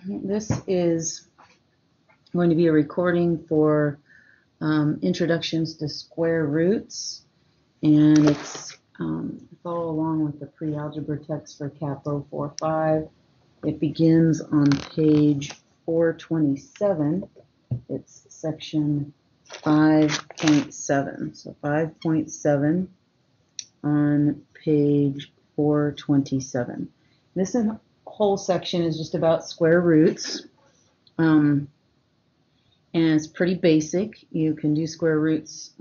This is going to be a recording for introductions to square roots, and it's follow along with the pre-algebra text for CAP045. It begins on page 427. It's section 5.7. So 5.7 on page 427. This whole section is just about square roots, and it's pretty basic. You can do square roots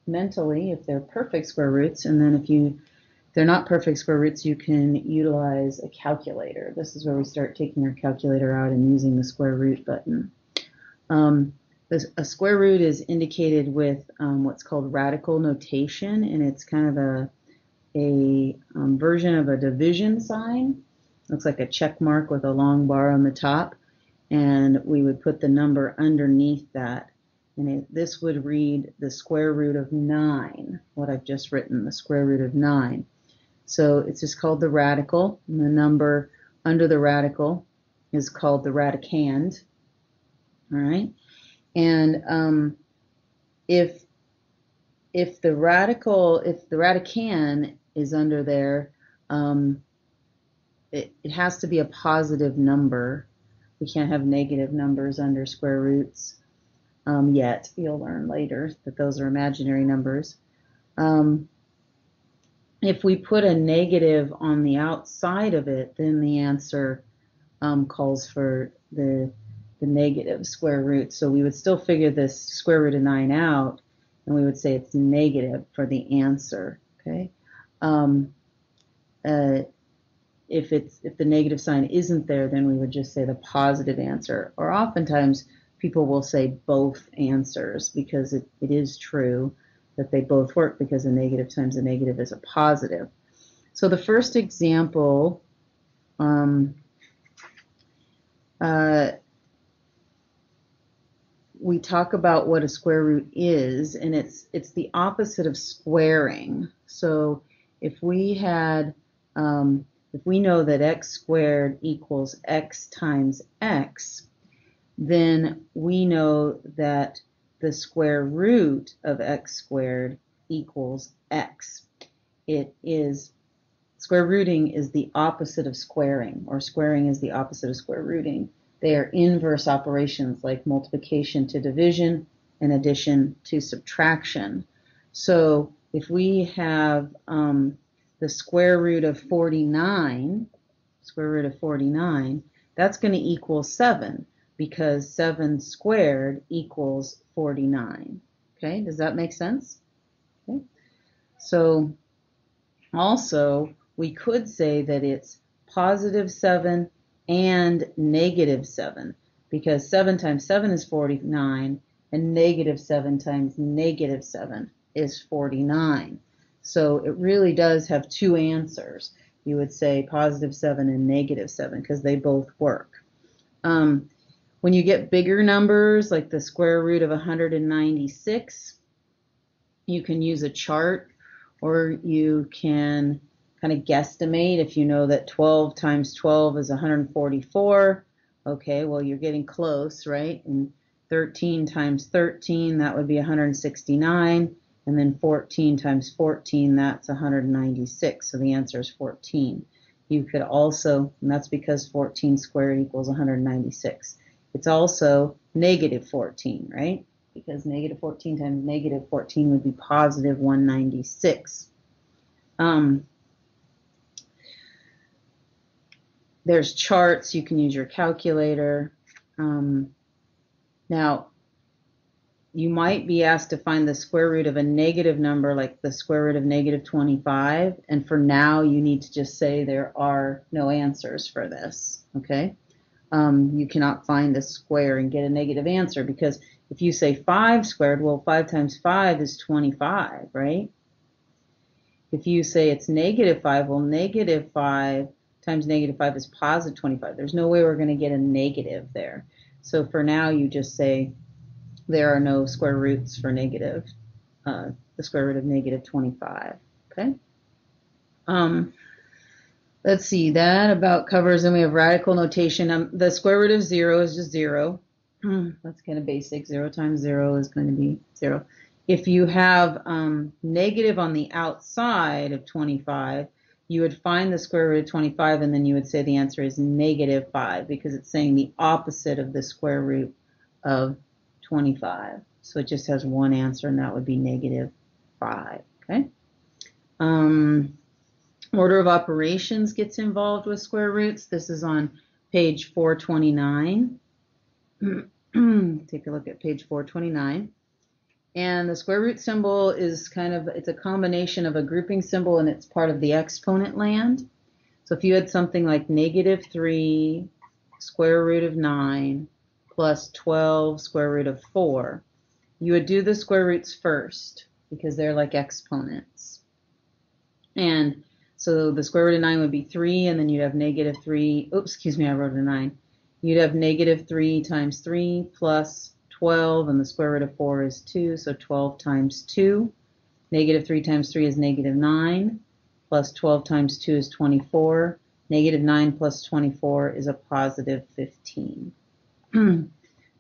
mentally if they're perfect square roots, and then if they're not perfect square roots, you can utilize a calculator. This is where we start taking our calculator out and using the square root button. A square root is indicated with what's called radical notation, and it's kind of a version of a division sign. Looks like a check mark with a long bar on the top, and we would put the number underneath that, and this would read the square root of 9, what I've just written, the square root of 9. So it's just called the radical, and the number under the radical is called the radicand. All right, and if the radicand is under there, it has to be a positive number. We can't have negative numbers under square roots yet. You'll learn later that those are imaginary numbers. If we put a negative on the outside of it, then the answer calls for the negative square root. So we would still figure this square root of 9 out, and we would say it's negative for the answer. Okay. If the negative sign isn't there, then we would just say the positive answer. Or oftentimes people will say both answers, because it is true that they both work, because a negative times a negative is a positive. So the first example, we talk about what a square root is, and it's the opposite of squaring. So if we had if we know that x squared equals x times x, then we know that the square root of x squared equals x. Square rooting is the opposite of squaring, or squaring is the opposite of square rooting. They are inverse operations, like multiplication to division and addition to subtraction. So if we have the square root of 49, that's going to equal 7, because 7 squared equals 49. Okay, does that make sense? Okay. So also, we could say that it's positive 7 and negative 7, because 7 times 7 is 49, and negative 7 times negative 7 is 49. So it really does have two answers. You would say positive 7 and negative 7, because they both work. When you get bigger numbers, like the square root of 196, you can use a chart, or you can kind of guesstimate. If you know that 12 times 12 is 144, okay, well, you're getting close, right? And 13 times 13, that would be 169. And then 14 times 14, that's 196. So the answer is 14. You could also, and that's because 14 squared equals 196. It's also negative 14, right? Because negative 14 times negative 14 would be positive 196. There's charts. You can use your calculator. Now, you might be asked to find the square root of a negative number, like the square root of negative 25, and for now you need to just say there are no answers for this, okay? You cannot find a square and get a negative answer, because if you say 5 squared, well, 5 times 5 is 25, right? If you say it's negative 5, well, negative 5 times negative 5 is positive 25. There's no way we're going to get a negative there. So for now, you just say there are no square roots for negative, the square root of negative 25, okay? let's see, that about covers, and we have radical notation. The square root of 0 is just 0. That's kind of basic. 0 times 0 is going to be 0. If you have negative on the outside of 25, you would find the square root of 25, and then you would say the answer is negative 5, because it's saying the opposite of the square root of 25. So it just has one answer, and that would be negative 5. Okay. Order of operations gets involved with square roots. This is on page 429. Take a look at page 429. And the square root symbol is it's a combination of a grouping symbol, and it's part of the exponent land. So if you had something like negative 3 square root of 9 plus 12 square root of 4, you would do the square roots first because they're like exponents. And so the square root of 9 would be 3, and then you'd have negative 3. Oops, excuse me, I wrote a 9. You'd have negative 3 times 3 plus 12, and the square root of 4 is 2, so 12 times 2. Negative 3 times 3 is negative 9, plus 12 times 2 is 24. Negative 9 plus 24 is a positive 15.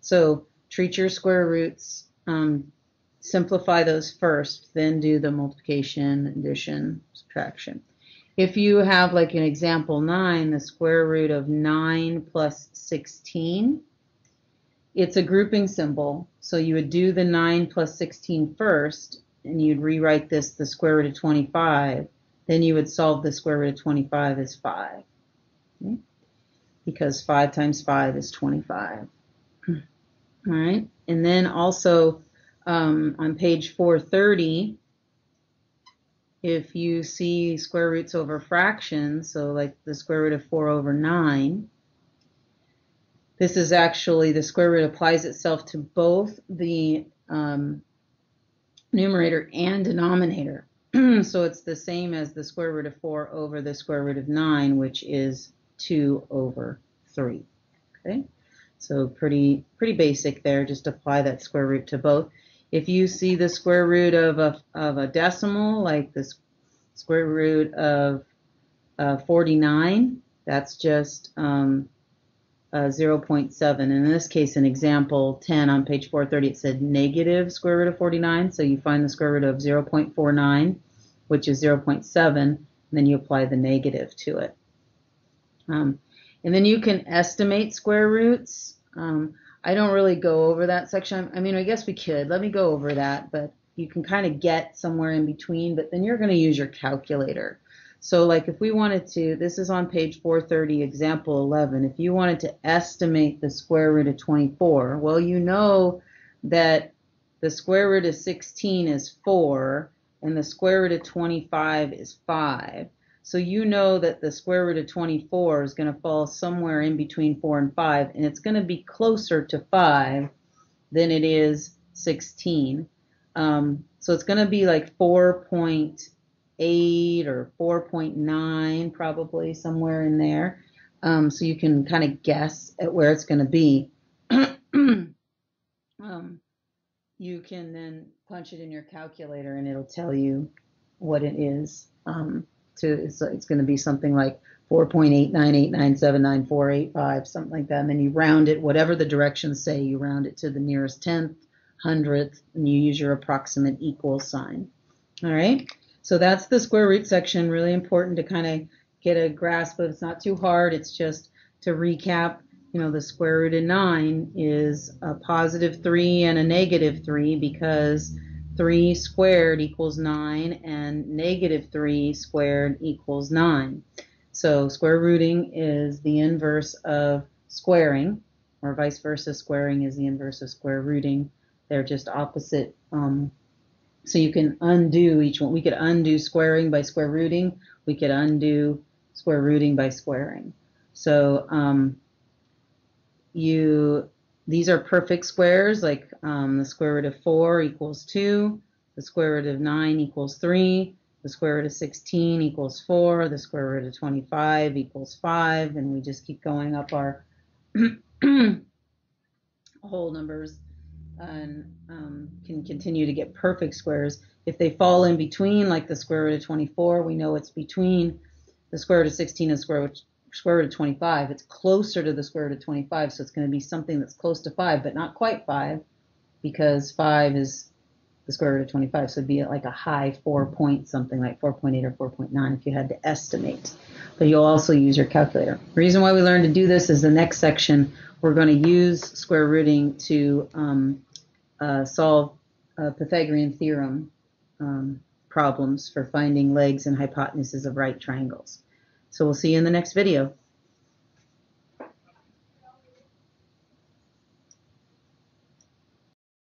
So treat your square roots, simplify those first, then do the multiplication, addition, subtraction. If you have, like in example 9, the square root of 9 plus 16, it's a grouping symbol, so you would do the 9 plus 16 first, and you'd rewrite this the square root of 25. Then you would solve the square root of 25 as 5, okay? Because 5 times 5 is 25. All right, and then also on page 430, if you see square roots over fractions, so like the square root of 4 over 9, this is actually, the square root applies itself to both the numerator and denominator. So it's the same as the square root of 4 over the square root of 9, which is 2 over 3. Okay, so pretty basic there. Just apply that square root to both. If you see the square root of a decimal, like the square root of 49, that's just 0.7. And in this case, in example 10 on page 430, it said negative square root of 49. So you find the square root of 0.49, which is 0.7, and then you apply the negative to it. And then you can estimate square roots. I don't really go over that section. I mean, I guess we could. Let me go over that, but you can kind of get somewhere in between, but then you're going to use your calculator. So like if we wanted to, this is on page 430, example 11, if you wanted to estimate the square root of 24, well, you know that the square root of 16 is 4, and the square root of 25 is 5. So you know that the square root of 24 is going to fall somewhere in between 4 and 5, and it's going to be closer to 5 than it is 16. So it's going to be like 4.8 or 4.9, probably somewhere in there. So you can kind of guess at where it's going to be. You can then punch it in your calculator, and it'll tell you what it is. It's going to be something like 4.898979485, something like that. And then you round it, whatever the directions say, you round it to the nearest tenth, hundredth, and you use your approximate equal sign. All right, so that's the square root section. Really important to kind of get a grasp of. It's not too hard. It's just to recap. You know, the square root of 9 is a positive 3 and a negative 3, because 3 squared equals 9 and negative 3 squared equals 9. So square rooting is the inverse of squaring, or vice versa. Squaring is the inverse of square rooting. They're just opposite. So you can undo each one. We could undo squaring by square rooting. We could undo square rooting by squaring. So these are perfect squares, like the square root of 4 equals 2, the square root of 9 equals 3, the square root of 16 equals 4, the square root of 25 equals 5, and we just keep going up our whole numbers, and can continue to get perfect squares. If they fall in between, like the square root of 24, we know it's between the square root of 16 is square root of 25. It's closer to the square root of 25, so it's going to be something that's close to 5, but not quite 5, because 5 is the square root of 25, so it'd be like a high 4 point something, like 4.8 or 4.9 if you had to estimate. But you'll also use your calculator. The reason why we learn to do this is the next section we're going to use square rooting to solve Pythagorean theorem problems for finding legs and hypotenuses of right triangles. So we'll see you in the next video.